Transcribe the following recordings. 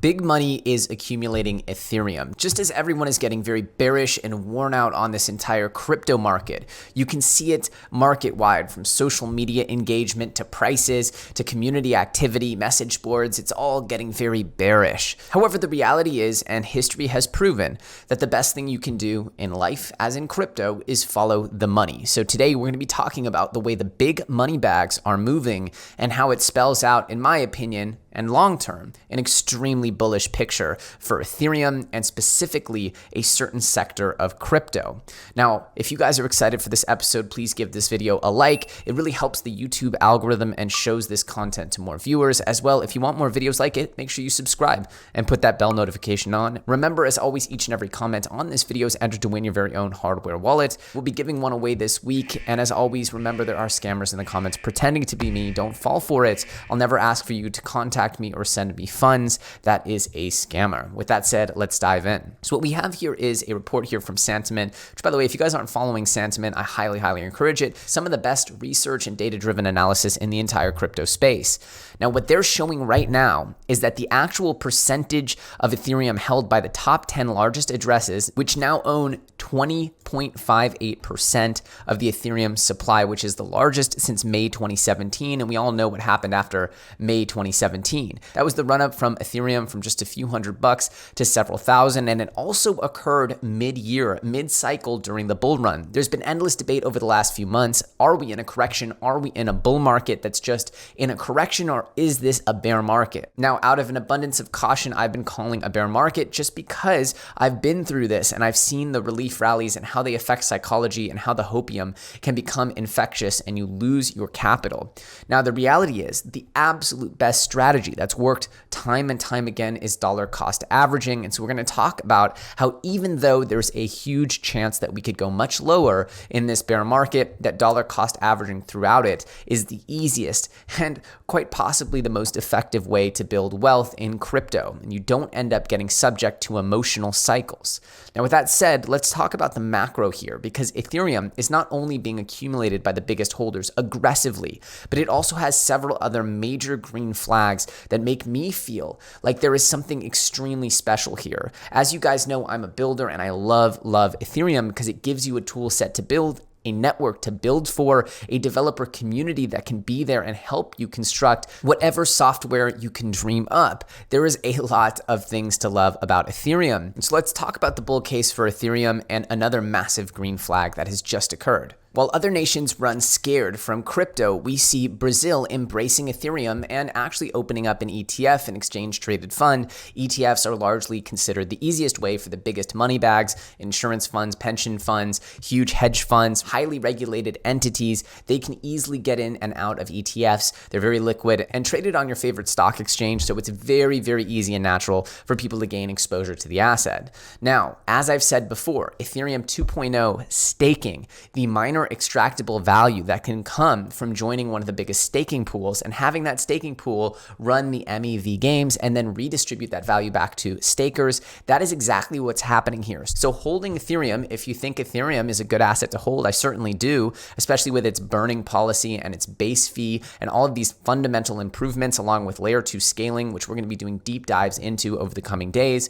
Big money is accumulating Ethereum, just as everyone is getting very bearish and worn out on this entire crypto market. You can see it market-wide, from social media engagement to prices to community activity, message boards. It's all getting very bearish. However, the reality is, and history has proven, that the best thing you can do in life, as in crypto, is follow the money. So today we're going to be talking about the way the big money bags are moving and how it spells out, in my opinion, and long-term, an extremely bullish picture for Ethereum and specifically a certain sector of crypto. Now, if you guys are excited for this episode, please give this video a like. It really helps the YouTube algorithm and shows this content to more viewers. As well, if you want more videos like it, make sure you subscribe and put that bell notification on. Remember, as always, each and every comment on this video is entered to win your very own hardware wallet. We'll be giving one away this week. And as always, remember, there are scammers in the comments pretending to be me. Don't fall for it. I'll never ask for you to contact me or send me funds. That is a scammer. With that said, let's dive in. So what we have here is a report here from Santiment, which, by the way, if you guys aren't following Santiment, I highly encourage it. Some of the best research and data-driven analysis in the entire crypto space. Now, what they're showing right now is that the actual percentage of Ethereum held by the top 10 largest addresses, which now own 20.58% of the Ethereum supply, which is the largest since May 2017. And we all know what happened after May 2017. That was the run-up from Ethereum from just a few $100 to several thousand. And it also occurred mid-year, mid-cycle during the bull run. There's been endless debate over the last few months. Are we in a correction? Are we in a bull market that's just in a correction, or is this a bear market? Now, out of an abundance of caution, I've been calling a bear market just because I've been through this and I've seen the relief rallies and how they affect psychology and how the hopium can become infectious and you lose your capital. Now, the reality is the absolute best strategy that's worked time and time again is dollar cost averaging. And so we're going to talk about how, even though there's a huge chance that we could go much lower in this bear market, that dollar cost averaging throughout it is the easiest and quite possibly the most effective way to build wealth in crypto. And you don't end up getting subject to emotional cycles. Now, with that said, let's talk about the macro here, because Ethereum is not only being accumulated by the biggest holders aggressively, but it also has several other major green flags that make me feel like there is something extremely special here. As you guys know, I'm a builder and I love Ethereum because it gives you a tool set to build, a network to build for, a developer community that can be there and help you construct whatever software you can dream up. There is a lot of things to love about Ethereum. And so let's talk about the bull case for Ethereum and another massive green flag that has just occurred. While other nations run scared from crypto, we see Brazil embracing Ethereum and actually opening up an ETF, an exchange-traded fund. ETFs are largely considered the easiest way for the biggest money bags, insurance funds, pension funds, huge hedge funds, highly regulated entities. They can easily get in and out of ETFs. They're very liquid and traded on your favorite stock exchange, so it's very easy and natural for people to gain exposure to the asset. Now, as I've said before, Ethereum 2.0 staking, the minor extractable value that can come from joining one of the biggest staking pools and having that staking pool run the MEV games and then redistribute that value back to stakers. That is exactly what's happening here. So holding Ethereum, if you think Ethereum is a good asset to hold, I certainly do, especially with its burning policy and its base fee and all of these fundamental improvements along with layer 2 scaling, which we're going to be doing deep dives into over the coming days.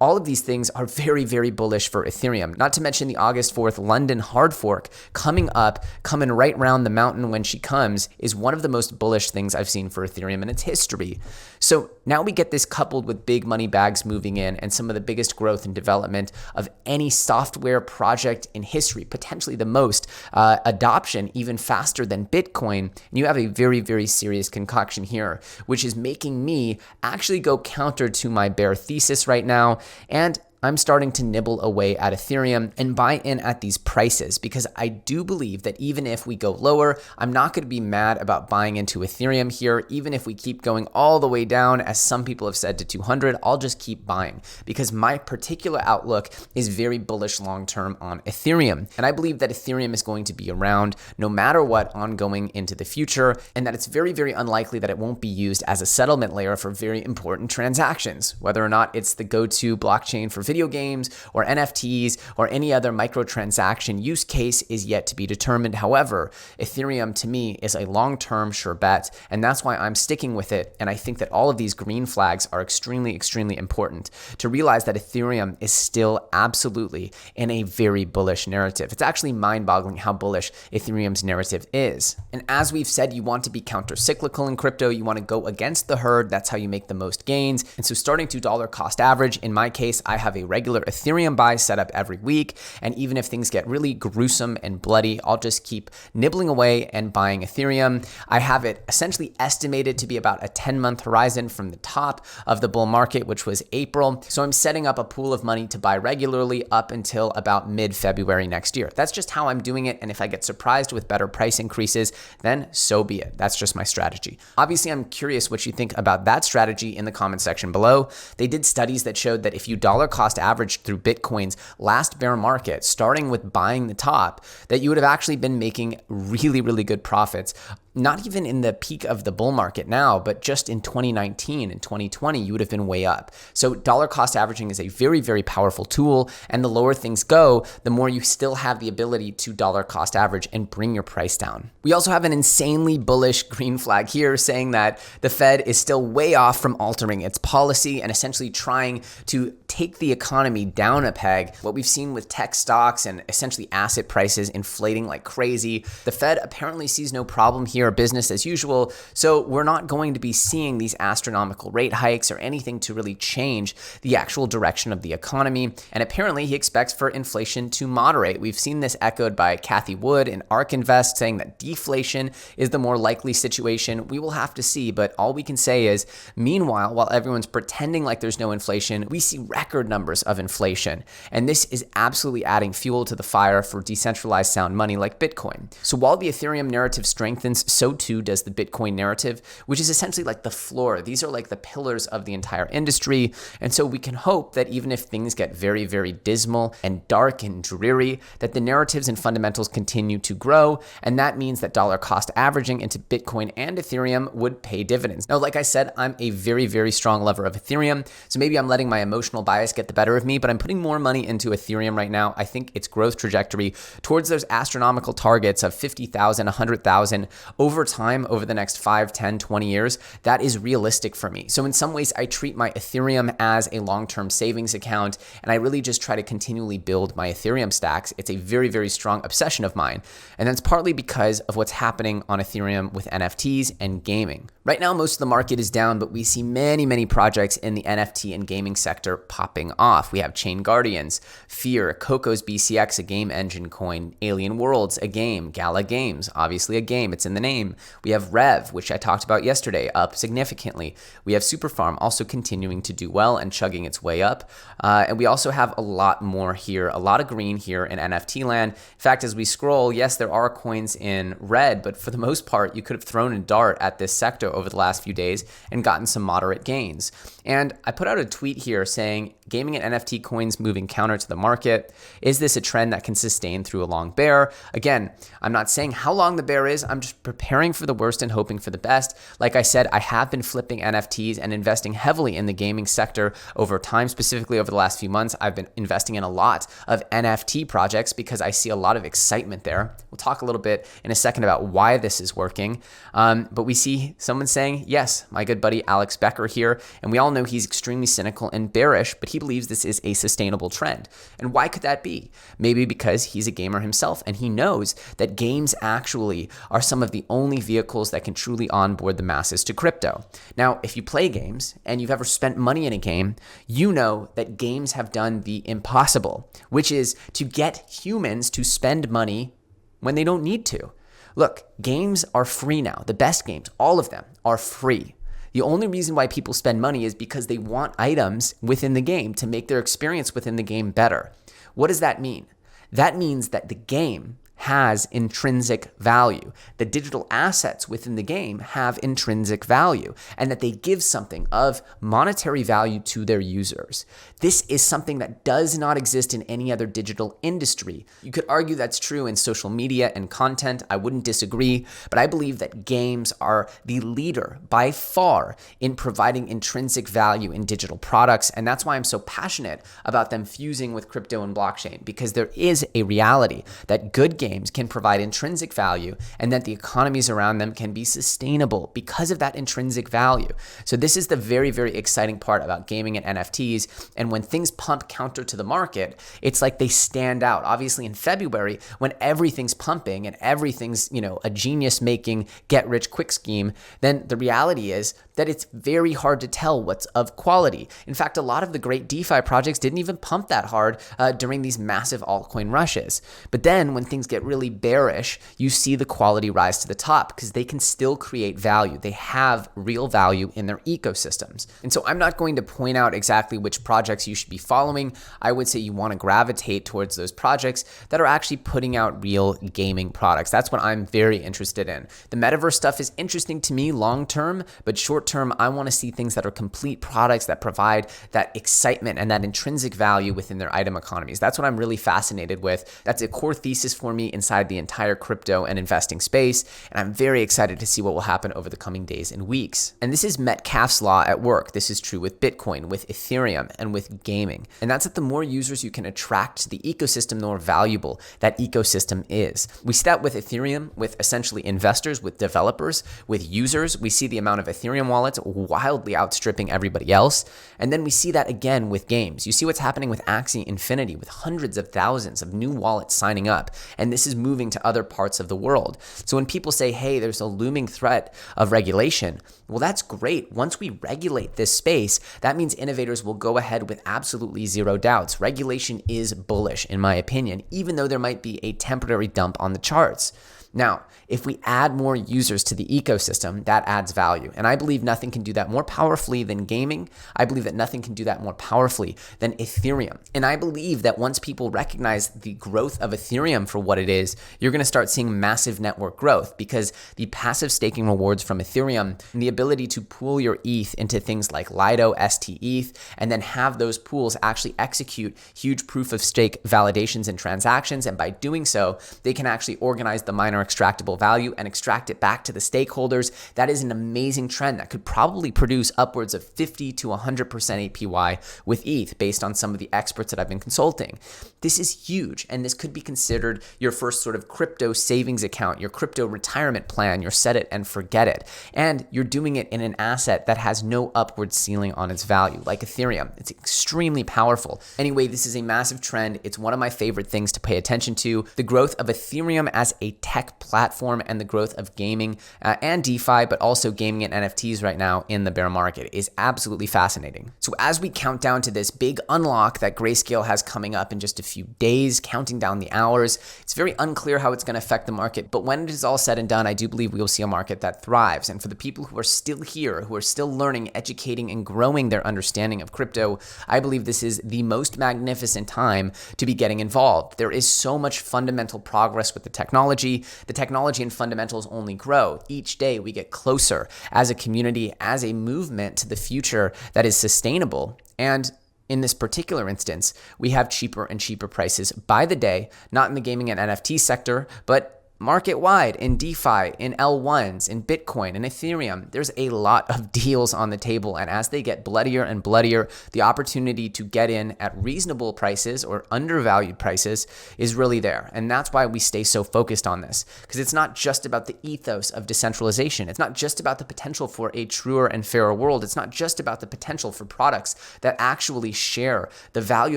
All of these things are very bullish for Ethereum, not to mention the August 4th London hard fork coming right round the mountain when she comes, is one of the most bullish things I've seen for Ethereum in its history. So now we get this coupled with big money bags moving in and some of the biggest growth and development of any software project in history, potentially the most adoption, even faster than Bitcoin. And you have a very serious concoction here, which is making me actually go counter to my bear thesis right now. And I'm starting to nibble away at Ethereum and buy in at these prices, because I do believe that even if we go lower, I'm not going to be mad about buying into Ethereum here. Even if we keep going all the way down, as some people have said, to 200, I'll just keep buying, because my particular outlook is very bullish long-term on Ethereum. And I believe that Ethereum is going to be around no matter what ongoing into the future, and that it's very unlikely that it won't be used as a settlement layer for very important transactions, whether or not it's the go-to blockchain for video video games or NFTs or any other microtransaction use case is yet to be determined. However, Ethereum to me is a long-term sure bet, and that's why I'm sticking with it. And I think that all of these green flags are extremely, extremely important to realize that Ethereum is still absolutely in a very bullish narrative. It's actually mind-boggling how bullish Ethereum's narrative is. And as we've said, you want to be counter-cyclical in crypto. You want to go against the herd. That's how you make the most gains. And so starting to dollar cost average, in my case, I have a regular Ethereum buy set up every week. And even if things get really gruesome and bloody, I'll just keep nibbling away and buying Ethereum. I have it essentially estimated to be about a 10-month horizon from the top of the bull market, which was April. So I'm setting up a pool of money to buy regularly up until about mid-February next year. That's just how I'm doing it. And if I get surprised with better price increases, then so be it. That's just my strategy. Obviously, I'm curious what you think about that strategy in the comment section below. They did studies that showed that if you dollar cost average through Bitcoin's last bear market, starting with buying the top, that you would have actually been making really, really good profits. Not even in the peak of the bull market now, but just in 2019 and 2020, you would have been way up. So dollar cost averaging is a very, very powerful tool. And the lower things go, the more you still have the ability to dollar cost average and bring your price down. We also have an insanely bullish green flag here saying that the Fed is still way off from altering its policy and essentially trying to take the economy down a peg. What we've seen with tech stocks and essentially asset prices inflating like crazy, the Fed apparently sees no problem here, business as usual. So we're not going to be seeing these astronomical rate hikes or anything to really change the actual direction of the economy. And apparently he expects for inflation to moderate. We've seen this echoed by Cathie Wood and ARK Invest saying that deflation is the more likely situation. We will have to see, but all we can say is, meanwhile, while everyone's pretending like there's no inflation, we see record numbers of inflation. And this is absolutely adding fuel to the fire for decentralized sound money like Bitcoin. So while the Ethereum narrative strengthens, so too does the Bitcoin narrative, which is essentially like the floor. These are like the pillars of the entire industry. And so we can hope that even if things get very, very dismal and dark and dreary, that the narratives and fundamentals continue to grow. And that means that dollar cost averaging into Bitcoin and Ethereum would pay dividends. Now, like I said, I'm a very, very strong lover of Ethereum. So maybe I'm letting my emotional bias get the better of me, but I'm putting more money into Ethereum right now. I think its growth trajectory towards those astronomical targets of 50,000, 100,000 over time, over the next 5, 10, 20 years, that is realistic for me. So in some ways, I treat my Ethereum as a long-term savings account, and I really just try to continually build my Ethereum stacks. It's a very, very strong obsession of mine. And that's partly because of what's happening on Ethereum with NFTs and gaming. Right now, most of the market is down, but we see many, many projects in the NFT and gaming sector popping off. We have Chain Guardians, Fear, Coco's BCX, a game engine coin, Alien Worlds, a game, Gala Games, obviously a game, it's in the name. We have Rev, which I talked about yesterday, up significantly. We have Superfarm also continuing to do well and chugging its way up. And we also have a lot more here, a lot of green here in NFT land. In fact, as we scroll, yes, there are coins in red, but for the most part, you could have thrown a dart at this sector over the last few days and gotten some moderate gains. And I put out a tweet here saying, gaming and NFT coins moving counter to the market. Is this a trend that can sustain through a long bear? Again, I'm not saying how long the bear is. I'm just preparing for the worst and hoping for the best. Like I said, I have been flipping NFTs and investing heavily in the gaming sector over time. Specifically over the last few months, I've been investing in a lot of NFT projects because I see a lot of excitement there. We'll talk a little bit in a second about why this is working. But we see someone saying, yes, my good buddy Alex Becker here, and we all know he's extremely cynical and bearish, but he believes this is a sustainable trend. And why could that be? Maybe because he's a gamer himself and he knows that games actually are some of the only vehicles that can truly onboard the masses to crypto. Now, if you play games and you've ever spent money in a game, you know that games have done the impossible, which is to get humans to spend money when they don't need to. Look, games are free now. The best games, all of them, are free. The only reason why people spend money is because they want items within the game to make their experience within the game better. What does that mean? That means that the game has intrinsic value. The digital assets within the game have intrinsic value, and that they give something of monetary value to their users. This is something that does not exist in any other digital industry. You could argue that's true in social media and content. I wouldn't disagree, but I believe that games are the leader by far in providing intrinsic value in digital products, and that's why I'm so passionate about them fusing with crypto and blockchain, because there is a reality that good games can provide intrinsic value and that the economies around them can be sustainable because of that intrinsic value. So this is the very, very exciting part about gaming and NFTs. And when things pump counter to the market, it's like they stand out. Obviously in February, when everything's pumping and everything's, a genius making get rich quick scheme, then the reality is that it's very hard to tell what's of quality. In fact, a lot of the great DeFi projects didn't even pump that hard during these massive altcoin rushes. But then when things get really bearish, you see the quality rise to the top because they can still create value. They have real value in their ecosystems. And so I'm not going to point out exactly which projects you should be following. I would say you want to gravitate towards those projects that are actually putting out real gaming products. That's what I'm very interested in. The metaverse stuff is interesting to me long term, but short term, I want to see things that are complete products that provide that excitement and that intrinsic value within their item economies. That's what I'm really fascinated with. That's a core thesis for me inside the entire crypto and investing space, and I'm very excited to see what will happen over the coming days and weeks. And this is Metcalfe's law at work. This is true with Bitcoin, with Ethereum, and with gaming. And that's that the more users you can attract to the ecosystem, the more valuable that ecosystem is. We see that with Ethereum, with essentially investors, with developers, with users. We see the amount of Ethereum wallets wildly outstripping everybody else. And then we see that again with games. You see what's happening with Axie Infinity, with hundreds of thousands of new wallets signing up. And this is moving to other parts of the world. So when people say, hey, there's a looming threat of regulation, well, that's great. Once we regulate this space, that means innovators will go ahead with absolutely zero doubts. Regulation is bullish, in my opinion, even though there might be a temporary dump on the charts. Now, if we add more users to the ecosystem, that adds value. And I believe nothing can do that more powerfully than gaming. I believe that nothing can do that more powerfully than Ethereum. And I believe that once people recognize the growth of Ethereum for what it is, you're going to start seeing massive network growth, because the passive staking rewards from Ethereum and the ability to pool your ETH into things like Lido, STETH, and then have those pools actually execute huge proof of stake validations and transactions. And by doing so, they can actually organize the miner extractable value and extract it back to the stakeholders. That is an amazing trend that could probably produce upwards of 50 to 100% APY with ETH based on some of the experts that I've been consulting. This is huge, and this could be considered your first sort of crypto savings account, your crypto retirement plan, your set it and forget it. And you're doing it in an asset that has no upward ceiling on its value, like Ethereum. It's extremely powerful. Anyway, this is a massive trend. It's one of my favorite things to pay attention to. The growth of Ethereum as a tech platform and the growth of gaming and DeFi, but also gaming and NFTs right now in the bear market is absolutely fascinating. So as we count down to this big unlock that Grayscale has coming up in just a few days, counting down the hours, it's very unclear how it's going to affect the market. But when it is all said and done, I do believe we will see a market that thrives. And for the people who are still here, who are still learning, educating, and growing their understanding of crypto, I believe this is the most magnificent time to be getting involved. There is so much fundamental progress with the technology. The technology and fundamentals only grow. Each day we get closer as a community, as a movement to the future that is sustainable. And in this particular instance, we have cheaper and cheaper prices by the day, not in the gaming and NFT sector, but market-wide, in DeFi, in L1s, in Bitcoin, in Ethereum. There's a lot of deals on the table, and as they get bloodier and bloodier, the opportunity to get in at reasonable prices or undervalued prices is really there. And that's why we stay so focused on this, because it's not just about the ethos of decentralization. It's not just about the potential for a truer and fairer world. It's not just about the potential for products that actually share the value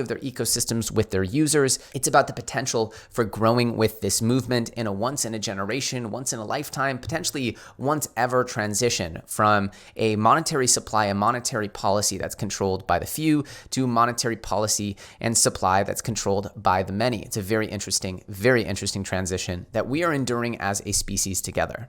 of their ecosystems with their users. It's about the potential for growing with this movement in a once once in a generation, once in a lifetime, potentially once ever transition from a monetary supply, a monetary policy that's controlled by the few to monetary policy and supply that's controlled by the many. It's a very interesting transition that we are enduring as a species together.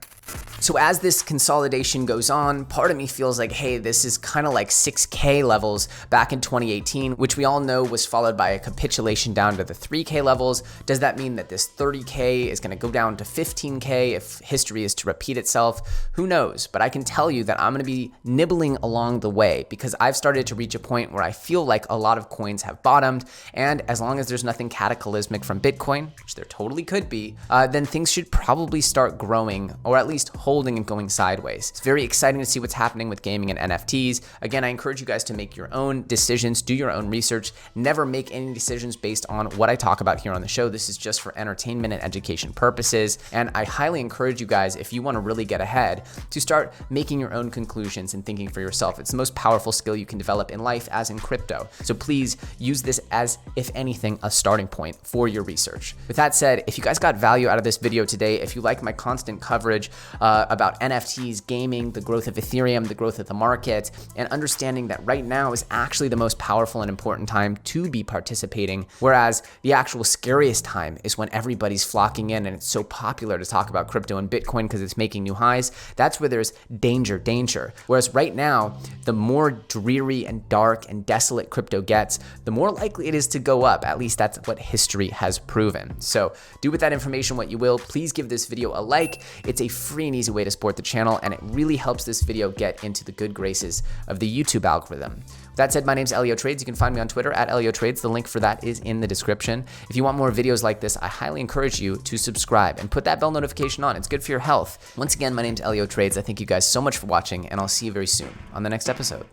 So as this consolidation goes on, part of me feels like, hey, this is kind of like 6K levels back in 2018, which we all know was followed by a capitulation down to the 3K levels. Does that mean that this 30K is going to go down to 15K if history is to repeat itself? Who knows? But I can tell you that I'm going to be nibbling along the way because I've started to reach a point where I feel like a lot of coins have bottomed. And as long as there's nothing cataclysmic from Bitcoin, which there totally could be, then things should probably start growing or at least holding and going sideways. It's very exciting to see what's happening with gaming and NFTs. Again, I encourage you guys to make your own decisions, do your own research, never make any decisions based on what I talk about here on the show. This is just for entertainment and education purposes. And I highly encourage you guys, if you want to really get ahead, to start making your own conclusions and thinking for yourself. It's the most powerful skill you can develop in life, as in crypto. So please use this as, if anything, a starting point for your research. With that said, if you guys got value out of this video today, if you like my constant coverage about NFTs, gaming, the growth of Ethereum, the growth of the market, and understanding that right now is actually the most powerful and important time to be participating, whereas the actual scariest time is when everybody's flocking in and it's so popular to talk about crypto and Bitcoin because it's making new highs. That's where there's danger. Whereas right now, the more dreary and dark and desolate crypto gets, the more likely it is to go up. At least that's what history has proven. So do with that information what you will. Please give this video a like. It's a free and easy way to support the channel, and it really helps this video get into the good graces of the YouTube algorithm. With that said, my name's Elio Trades. You can find me on Twitter at Elio Trades. The link for that is in the description. If you want more videos like this, I highly encourage you to subscribe and put that bell notification on. It's good for your health. Once again, my name's Elio Trades. I thank you guys so much for watching, and I'll see you very soon on the next episode.